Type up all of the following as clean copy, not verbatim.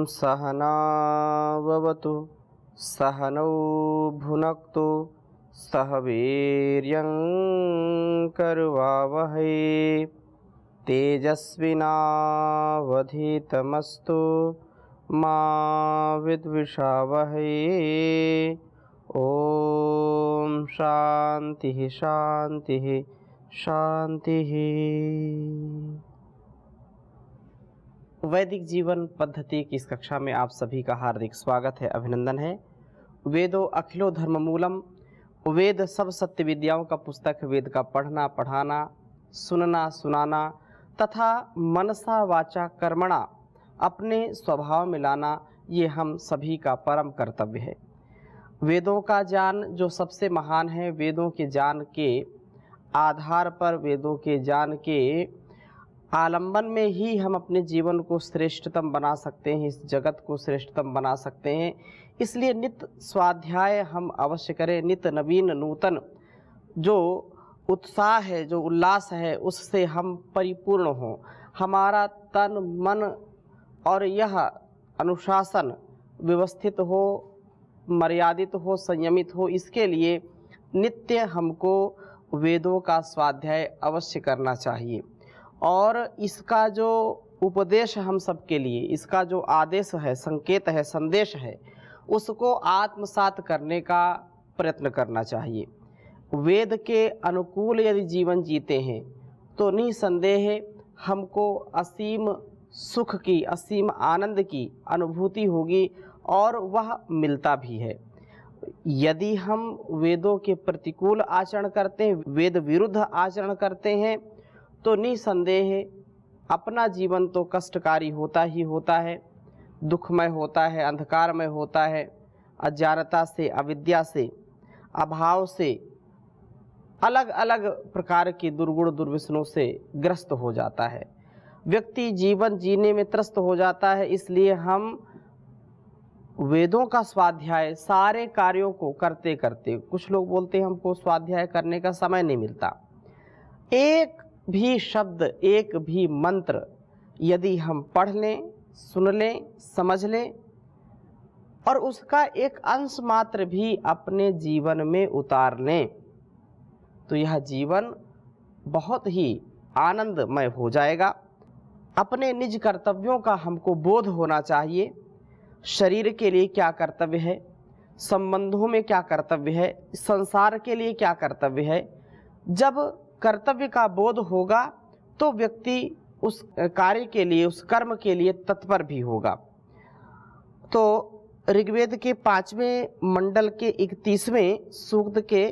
सहनाववतु सहनौ भुनक्तु सह वीर्यं करवावहै तेजस्विनावधीतमस्तु मा विद्विषावहै। ओम शांति शांति शांति। वैदिक जीवन पद्धति की इस कक्षा में आप सभी का हार्दिक स्वागत है, अभिनंदन है। वेदो अखिलो धर्म मूलम, वेद सब सत्य विद्याओं का पुस्तक। वेद का पढ़ना पढ़ाना, सुनना सुनाना तथा मनसा वाचा कर्मणा अपने स्वभाव में लाना, ये हम सभी का परम कर्तव्य है। वेदों का ज्ञान जो सबसे महान है, वेदों के ज्ञान के आधार पर, वेदों के ज्ञान के आलंबन में ही हम अपने जीवन को श्रेष्ठतम बना सकते हैं, इस जगत को श्रेष्ठतम बना सकते हैं। इसलिए नित्य स्वाध्याय हम अवश्य करें। नित्य नवीन नूतन जो उत्साह है, जो उल्लास है, उससे हम परिपूर्ण हों। हमारा तन मन और यह अनुशासन व्यवस्थित हो, मर्यादित हो, संयमित हो। इसके लिए नित्य हमको वेदों का स्वाध्याय अवश्य करना चाहिए। और इसका जो उपदेश हम सबके लिए, इसका जो आदेश है, संकेत है, संदेश है, उसको आत्मसात करने का प्रयत्न करना चाहिए। वेद के अनुकूल यदि जीवन जीते हैं तो निसंदेह हमको असीम सुख की, असीम आनंद की अनुभूति होगी और वह मिलता भी है। यदि हम वेदों के प्रतिकूल आचरण करते हैं, वेद विरुद्ध आचरण करते हैं, तो निसंदेह अपना जीवन तो कष्टकारी होता ही होता है, दुखमय होता है, अंधकारमय होता है, अज्ञानता से, अविद्या से, अभाव से, अलग अलग प्रकार के दुर्गुण दुर्व्यसनों से ग्रस्त हो जाता है। व्यक्ति जीवन जीने में त्रस्त हो जाता है। इसलिए हम वेदों का स्वाध्याय सारे कार्यों को करते करते, कुछ लोग बोलते हैं हमको स्वाध्याय करने का समय नहीं मिलता, एक भी शब्द, एक भी मंत्र यदि हम पढ़ लें, सुन लें, समझ लें और उसका एक अंश मात्र भी अपने जीवन में उतार लें, तो यह जीवन बहुत ही आनंदमय हो जाएगा। अपने निज कर्तव्यों का हमको बोध होना चाहिए। शरीर के लिए क्या कर्तव्य है, संबंधों में क्या कर्तव्य है, संसार के लिए क्या कर्तव्य है। जब कर्तव्य का बोध होगा तो व्यक्ति उस कार्य के लिए, उस कर्म के लिए तत्पर भी होगा। तो ऋग्वेद के 5वें मंडल के 31वें सूक्त के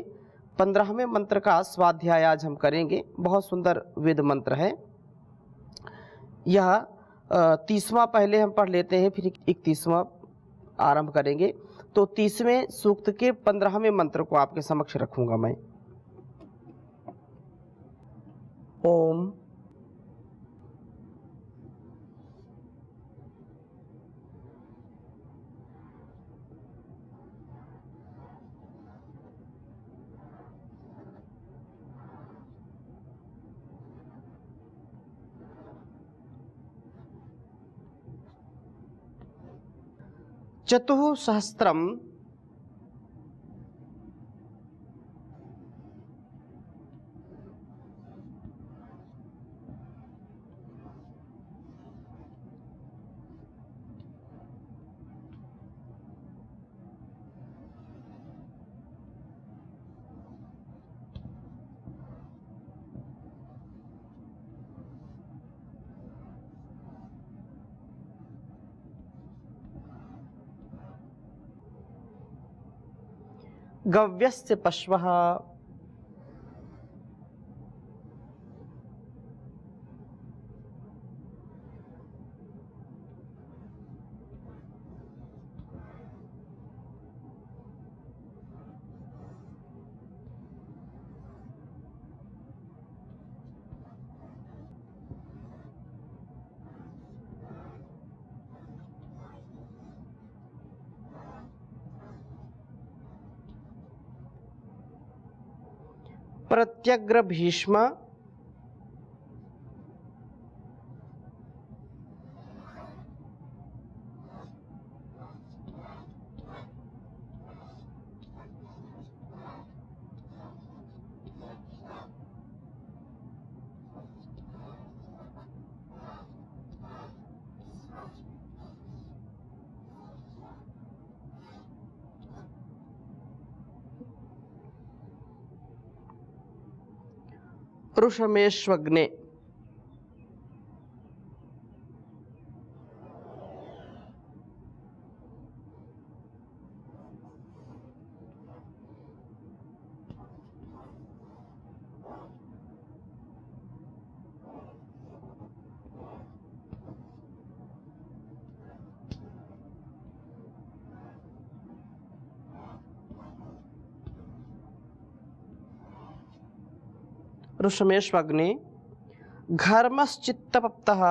15वें मंत्र का स्वाध्याय आज हम करेंगे। बहुत सुंदर वेद मंत्र है यह। 30वां पहले हम पढ़ लेते हैं, फिर 31वां आरंभ करेंगे। तो 30वें सूक्त के 15वें मंत्र को आपके समक्ष रखूंगा मैं। ओम चतुःसहस्रम गव्यस्य पश्वः प्रत्यग्र भीष्म ऋषमेश्वग्ने। ऋषमेश्वग्ने घर्मश्चित्तप्तः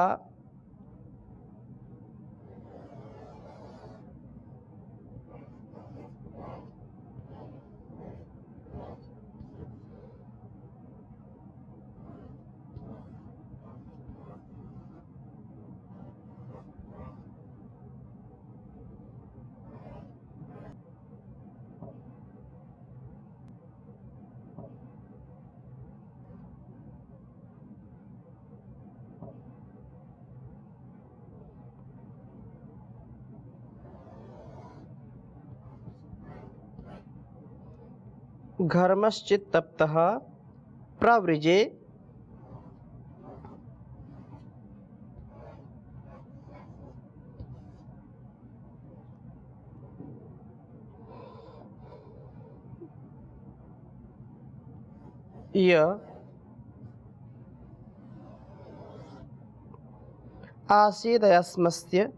घर्मश्चित्तप्तः प्रवृजे य आसीदयस्मस्य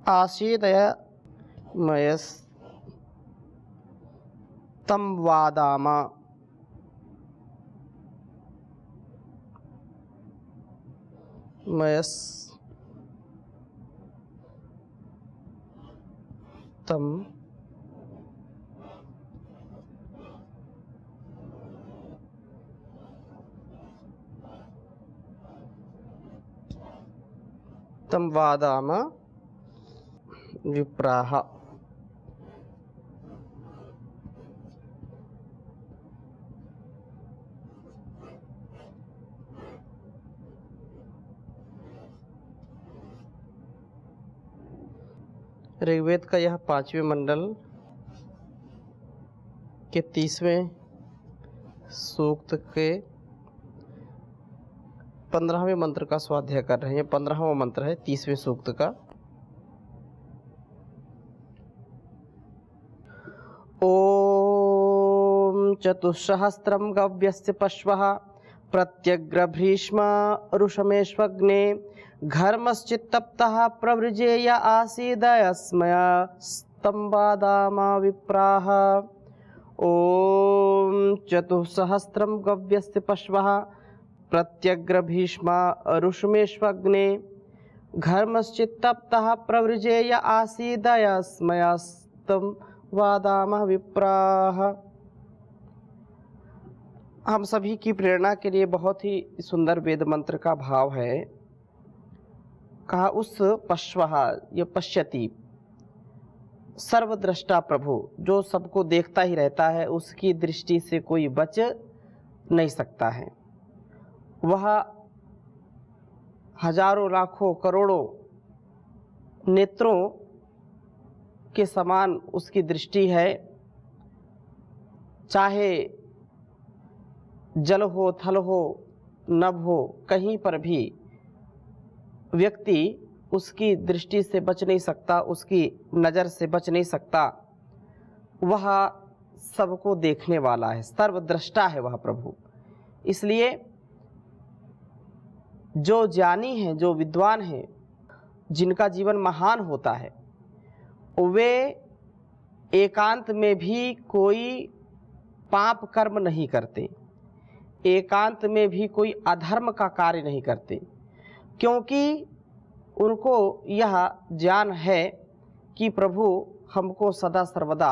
आसीदयमयस्तं वादाम। मयस्तं तं वादाम विप्राः। ऋग्वेद का यह 5वें मंडल के 30वें सूक्त के 15वें मंत्र का स्वाध्याय कर रहे हैं। 15वां मंत्र है 30वें सूक्त का। ओम चतुस्सहस्रम गव्यस्य पश्वः प्रत्यग्रभ्रीष्म ऋषमेश्वग्ने घर्मश्चित्तप्तः प्रवृजेय आसीदयस्मयस्तं वादाम विप्राः। ओम चतुस्सहस्रम गव्यस्य पश्वः प्रत्यग्रभीष्म ऋषमेश्वग्ने घर्मश्चित्तप्तः प्रवृजेय आसीदयस्मयस्तं वादाम विप्राः। हम सभी की प्रेरणा के लिए बहुत ही सुंदर वेद मंत्र का भाव है। कहा उस पश्वः, ये पश्यति, सर्वद्रष्टा प्रभु जो सबको देखता ही रहता है, उसकी दृष्टि से कोई बच नहीं सकता है। वह हजारों लाखों करोड़ों नेत्रों के समान उसकी दृष्टि है। चाहे जल हो, थल हो, नभ हो, कहीं पर भी व्यक्ति उसकी दृष्टि से बच नहीं सकता, उसकी नज़र से बच नहीं सकता। वह सबको देखने वाला है, सर्वद्रष्टा है वह प्रभु। इसलिए जो ज्ञानी हैं, जो विद्वान हैं, जिनका जीवन महान होता है, वे एकांत में भी कोई पाप कर्म नहीं करते, एकांत में भी कोई अधर्म का कार्य नहीं करते, क्योंकि उनको यह ज्ञान है कि प्रभु हमको सदा सर्वदा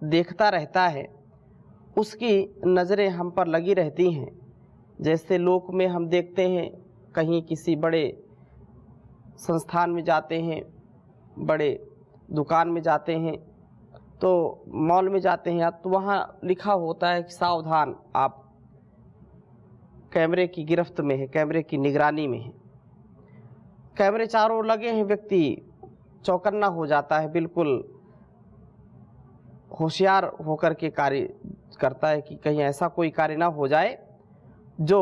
देखता रहता है, उसकी नज़रें हम पर लगी रहती हैं। जैसे लोक में हम देखते हैं, कहीं किसी बड़े संस्थान में जाते हैं, बड़े दुकान में जाते हैं, तो मॉल में जाते हैं, तो वहाँ लिखा होता है कि सावधान, आप कैमरे की गिरफ्त में है, कैमरे की निगरानी में है। कैमरे चारों ओर लगे हैं, व्यक्ति चौकन्ना हो जाता है, बिल्कुल होशियार होकर के कार्य करता है कि कहीं ऐसा कोई कार्य ना हो जाए जो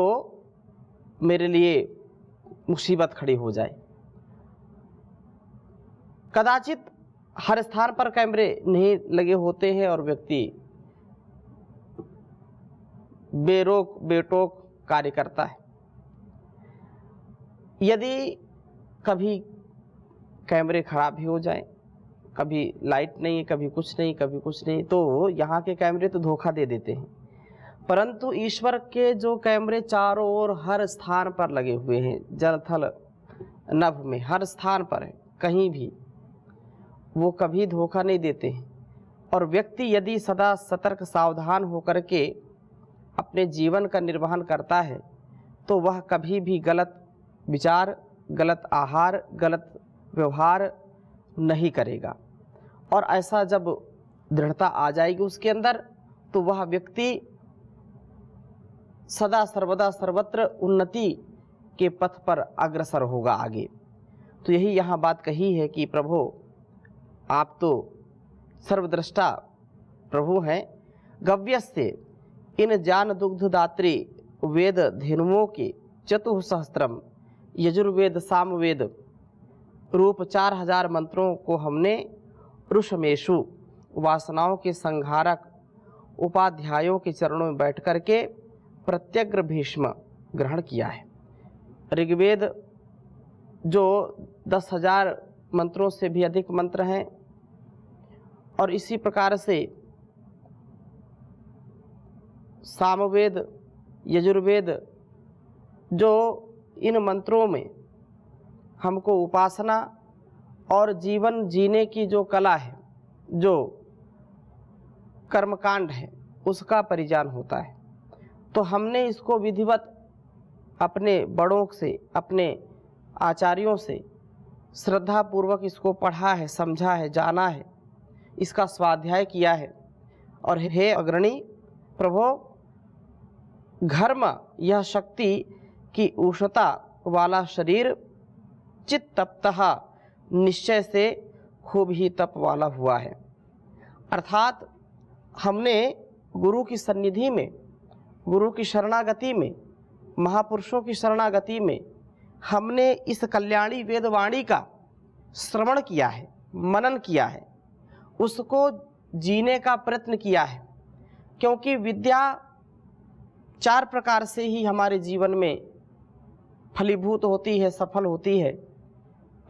मेरे लिए मुसीबत खड़ी हो जाए। कदाचित हर स्थान पर कैमरे नहीं लगे होते हैं और व्यक्ति बेरोक बेटोक कार्य करता है। यदि कभी कैमरे खराब भी हो जाए, कभी लाइट नहीं, कभी कुछ नहीं, कभी कुछ नहीं, तो यहाँ के कैमरे तो धोखा दे देते हैं। परंतु ईश्वर के जो कैमरे चारों ओर हर स्थान पर लगे हुए हैं, जल थल नभ में हर स्थान पर है, कहीं भी वो कभी धोखा नहीं देते हैं। और व्यक्ति यदि सदा सतर्क सावधान होकर के अपने जीवन का निर्वहन करता है तो वह कभी भी गलत विचार, गलत आहार, गलत व्यवहार नहीं करेगा। और ऐसा जब दृढ़ता आ जाएगी उसके अंदर, तो वह व्यक्ति सदा सर्वदा सर्वत्र उन्नति के पथ पर अग्रसर होगा आगे। तो यही यहाँ बात कही है कि प्रभु आप तो सर्वद्रष्टा प्रभु हैं। गव्यस्य इन ज्ञान दुग्ध दात्री वेद धेनुओं के चतुःसहस्त्रम यजुर्वेद सामवेद रूप 4000 मंत्रों को हमने ऋषमेशु वासनाओं के संहारक उपाध्यायों के चरणों में बैठ कर के प्रत्यग्र भीष्म ग्रहण किया है। ऋग्वेद जो 10,000 मंत्रों से भी अधिक मंत्र हैं, और इसी प्रकार से सामवेद, यजुर्वेद, जो इन मंत्रों में हमको उपासना और जीवन जीने की जो कला है, जो कर्मकांड है, उसका परिज्ञान होता है। तो हमने इसको विधिवत अपने बड़ों से, अपने आचार्यों से श्रद्धापूर्वक इसको पढ़ा है, समझा है, जाना है, इसका स्वाध्याय किया है। और हे अग्रणी प्रभो, घर्म यह शक्ति की उष्णता वाला शरीर चित तप्तः निश्चय से खूब ही तप वाला हुआ है। अर्थात हमने गुरु की सन्निधि में, गुरु की शरणागति में, महापुरुषों की शरणागति में हमने इस कल्याणी वेदवाणी का श्रवण किया है, मनन किया है, उसको जीने का प्रयत्न किया है। क्योंकि विद्या 4 प्रकार से ही हमारे जीवन में फलीभूत होती है, सफल होती है।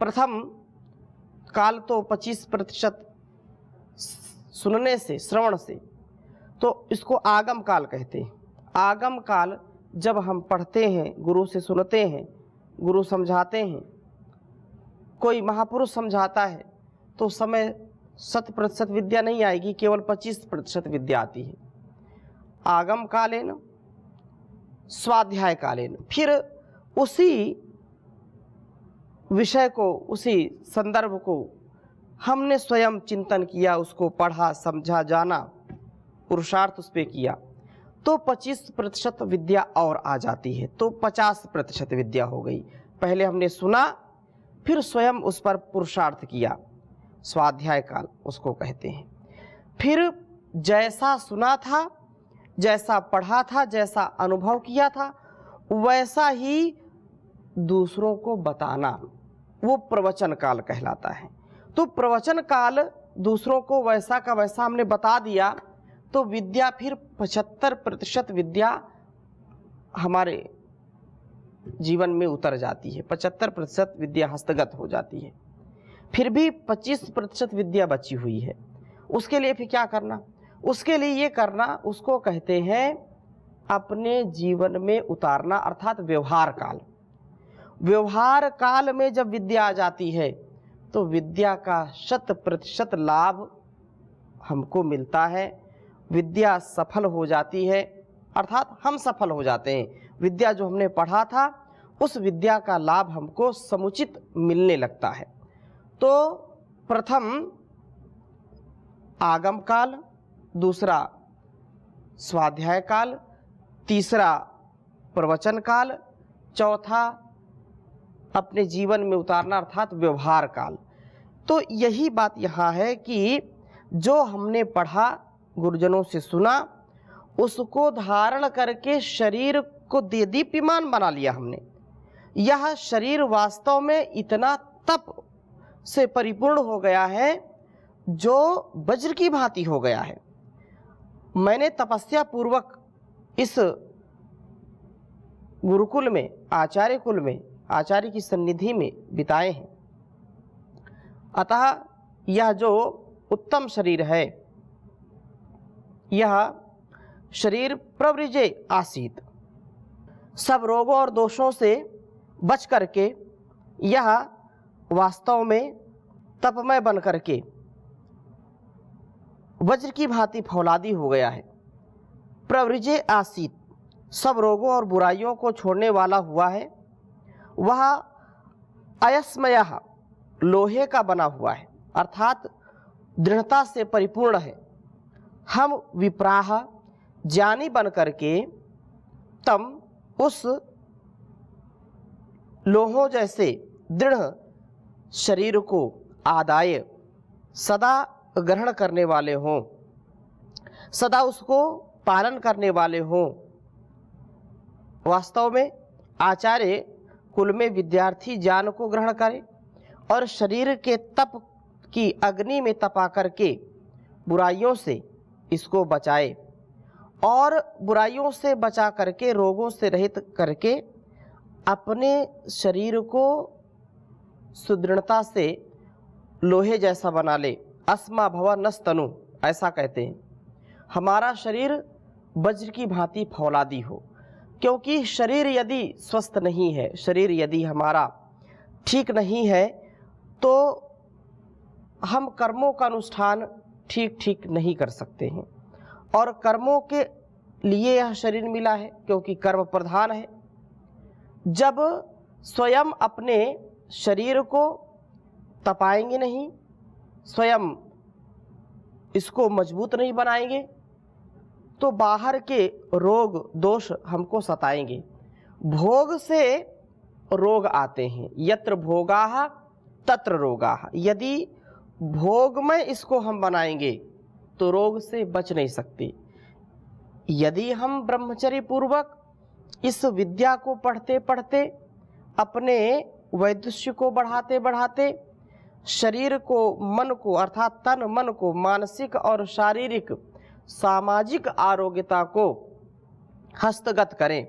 प्रथम काल तो 25% सुनने से, श्रवण से, तो इसको आगम काल कहते हैं। आगम काल जब हम पढ़ते हैं, गुरु से सुनते हैं, गुरु समझाते हैं, कोई महापुरुष समझाता है, तो उस समय 100% विद्या नहीं आएगी, केवल 25% विद्या आती है। आगम कालेन, स्वाध्याय कालेन, फिर उसी विषय को, उसी संदर्भ को हमने स्वयं चिंतन किया, उसको पढ़ा, समझा, जाना, पुरुषार्थ उस पर किया, तो 25% विद्या और आ जाती है, तो 50% विद्या हो गई। पहले हमने सुना, फिर स्वयं उस पर पुरुषार्थ किया, स्वाध्याय काल उसको कहते हैं। फिर जैसा सुना था, जैसा पढ़ा था, जैसा अनुभव किया था, वैसा ही दूसरों को बताना, वो प्रवचन काल कहलाता है। तो प्रवचन काल दूसरों को वैसा का वैसा हमने बता दिया, तो विद्या फिर 75% विद्या हमारे जीवन में उतर जाती है, 75% विद्या हस्तगत हो जाती है। फिर भी 25% विद्या बची हुई है। उसके लिए फिर क्या करना? उसके लिए ये करना, उसको कहते हैं अपने जीवन में उतारना, अर्थात व्यवहार काल। व्यवहार काल में जब विद्या आ जाती है तो विद्या का 100% लाभ हमको मिलता है, विद्या सफल हो जाती है, अर्थात हम सफल हो जाते हैं। विद्या जो हमने पढ़ा था उस विद्या का लाभ हमको समुचित मिलने लगता है। तो प्रथम आगम काल, दूसरा स्वाध्याय काल, तीसरा प्रवचन काल, चौथा अपने जीवन में उतारना अर्थात व्यवहार काल। तो यही बात यहाँ है कि जो हमने पढ़ा, गुरुजनों से सुना, उसको धारण करके शरीर को दीप्यमान बना लिया हमने। यह शरीर वास्तव में इतना तप से परिपूर्ण हो गया है जो वज्र की भांति हो गया है। मैंने तपस्या पूर्वक इस गुरुकुल में, आचार्य कुल में, आचार्य की सन्निधि में बिताए हैं। अतः यह जो उत्तम शरीर है, यह शरीर प्रवृजे आसीत, सब रोगों और दोषों से बच करके यह वास्तव में तपमय बन करके वज्र की भांति फौलादी हो गया है। प्रवृजे आसीत, सब रोगों और बुराइयों को छोड़ने वाला हुआ है। वह अयस्मय, लोहे का बना हुआ है, अर्थात दृढ़ता से परिपूर्ण है। हम विप्राह, ज्ञानी बन करके तम उस लोहों जैसे दृढ़ शरीर को आदाय सदा ग्रहण करने वाले हों, सदा उसको पालन करने वाले हों। वास्तव में आचार्य कुल में विद्यार्थी ज्ञान को ग्रहण करे और शरीर के तप की अग्नि में तपा करके बुराइयों से इसको बचाए, और बुराइयों से बचा करके, रोगों से रहित करके अपने शरीर को सुदृढ़ता से लोहे जैसा बना ले। अस्मा भव नस्तनु, ऐसा कहते हैं। हमारा शरीर वज्र की भांति फौलादी हो, क्योंकि शरीर यदि स्वस्थ नहीं है, शरीर यदि हमारा ठीक नहीं है, तो हम कर्मों का अनुष्ठान ठीक ठीक नहीं कर सकते हैं। और कर्मों के लिए यह शरीर मिला है, क्योंकि कर्म प्रधान है। जब स्वयं अपने शरीर को तपाएंगे नहीं, स्वयं इसको मजबूत नहीं बनाएंगे, तो बाहर के रोग दोष हमको सताएंगे। भोग से रोग आते हैं, यत्र भोगाः तत्र रोगाः। यदि भोग में इसको हम बनाएंगे तो रोग से बच नहीं सकते। यदि हम ब्रह्मचर्य पूर्वक इस विद्या को पढ़ते पढ़ते, अपने वैदुष्य को बढ़ाते बढ़ाते, शरीर को, मन को, अर्थात तन मन को, मानसिक और शारीरिक सामाजिक आरोग्यता को हस्तगत करें,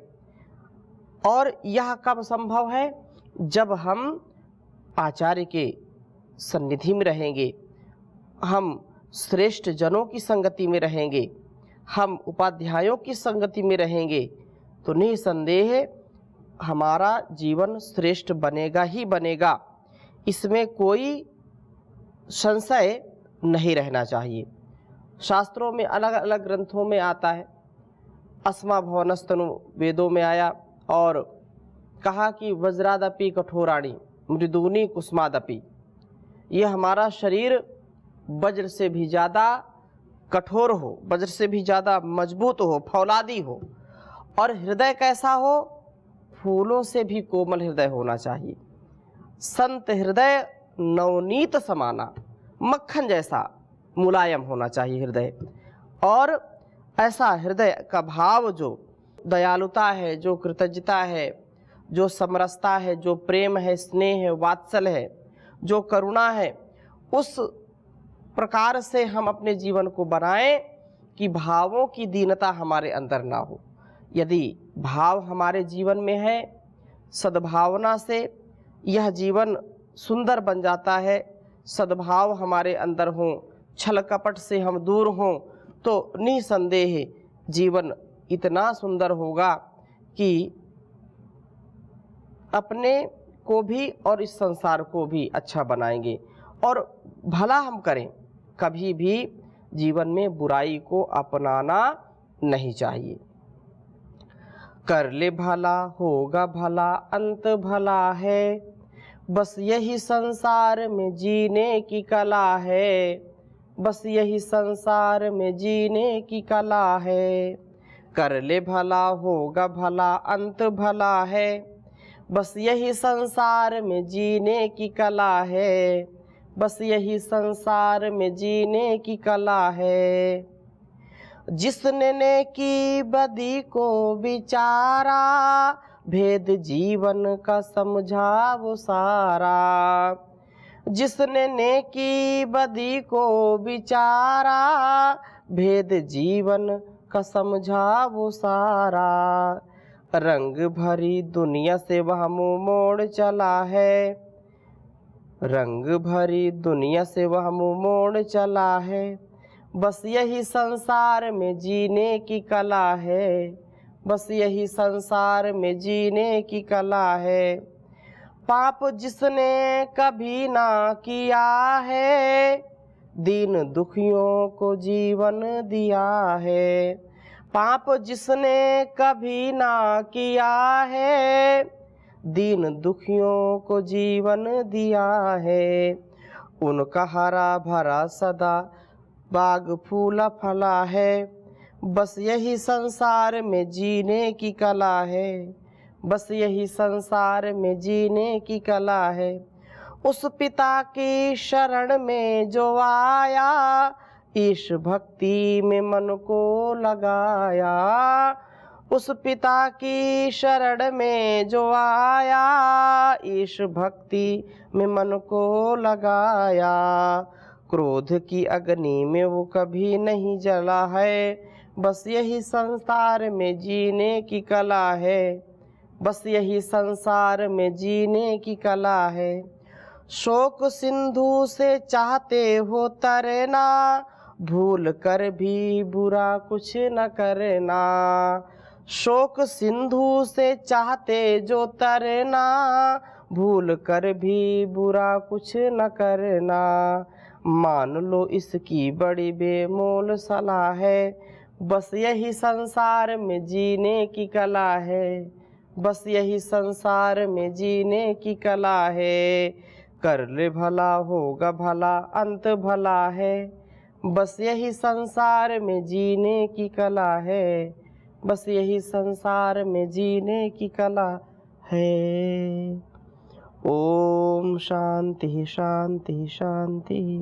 और यह कब संभव है? जब हम आचार्य के सन्निधि में रहेंगे, हम श्रेष्ठ जनों की संगति में रहेंगे, हम उपाध्यायों की संगति में रहेंगे, तो निसंदेह हमारा जीवन श्रेष्ठ बनेगा ही बनेगा। इसमें कोई संशय नहीं रहना चाहिए। शास्त्रों में अलग अलग ग्रंथों में आता है, अस्मा भवनस्तनु वेदों में आया और कहा कि वज्रादपि कठोराणी मृदूनी कुसुमादपि। यह हमारा शरीर वज्र से भी ज़्यादा कठोर हो, वज्र से भी ज़्यादा मजबूत हो, फौलादी हो, और हृदय कैसा हो? फूलों से भी कोमल हृदय होना चाहिए। संत हृदय नवनीत समाना, मक्खन जैसा मुलायम होना चाहिए हृदय। और ऐसा हृदय का भाव जो दयालुता है, जो कृतज्ञता है, जो समरसता है, जो प्रेम है, स्नेह है, वात्सल है, जो करुणा है, उस प्रकार से हम अपने जीवन को बनाएं कि भावों की दीनता हमारे अंदर ना हो। यदि भाव हमारे जीवन में है, सद्भावना से यह जीवन सुंदर बन जाता है। सद्भाव हमारे अंदर हो, छल कपट से हम दूर हों, तो निसंदेह जीवन इतना सुंदर होगा कि अपने को भी और इस संसार को भी अच्छा बनाएंगे। और भला हम करें, कभी भी जीवन में बुराई को अपनाना नहीं चाहिए। कर ले भला होगा भला, अंत भला है, बस यही संसार में जीने की कला है, बस यही संसार में जीने की कला है। कर ले भला होगा भला, अंत भला है, बस यही संसार में जीने की कला है, बस यही संसार में जीने की कला है। जिसने नेकी बदी को विचारा, भेद जीवन का समझा वो सारा। जिसने नेकी बदी को विचारा, भेद जीवन का समझा वो सारा। रंग भरी दुनिया से वह मुँह मोड़ चला है, रंग भरी दुनिया से वह मुँह मोड़ चला है, बस यही संसार में जीने की कला है, बस यही संसार में जीने की कला है। पाप जिसने कभी ना किया है, दीन दुखियों को जीवन दिया है। पाप जिसने कभी ना किया है, दीन दुखियों को जीवन दिया है। उनका हरा भरा सदा बाग फूला फला है, बस यही संसार में जीने की कला है, बस यही संसार में जीने की कला है। उस पिता की शरण में जो आया, ईश भक्ति में मन को लगाया। उस पिता की शरण में जो आया, ईश भक्ति में मन को लगाया। क्रोध की अग्नि में वो कभी नहीं जला है, बस यही संसार में जीने की कला है, बस यही संसार में जीने की कला है। शोक सिंधु से चाहते हो तरना, भूल कर भी बुरा कुछ न करना। शोक सिंधु से चाहते जो तरना, भूल कर भी बुरा कुछ न करना। मान लो इसकी बड़ी बेमोल सलाह है, बस यही संसार में जीने की कला है, बस यही संसार में जीने की कला है। कर ले भला होगा भला, अंत भला है, बस यही संसार में जीने की कला है, बस यही संसार में जीने की कला है। ओम शांति शांति शांति।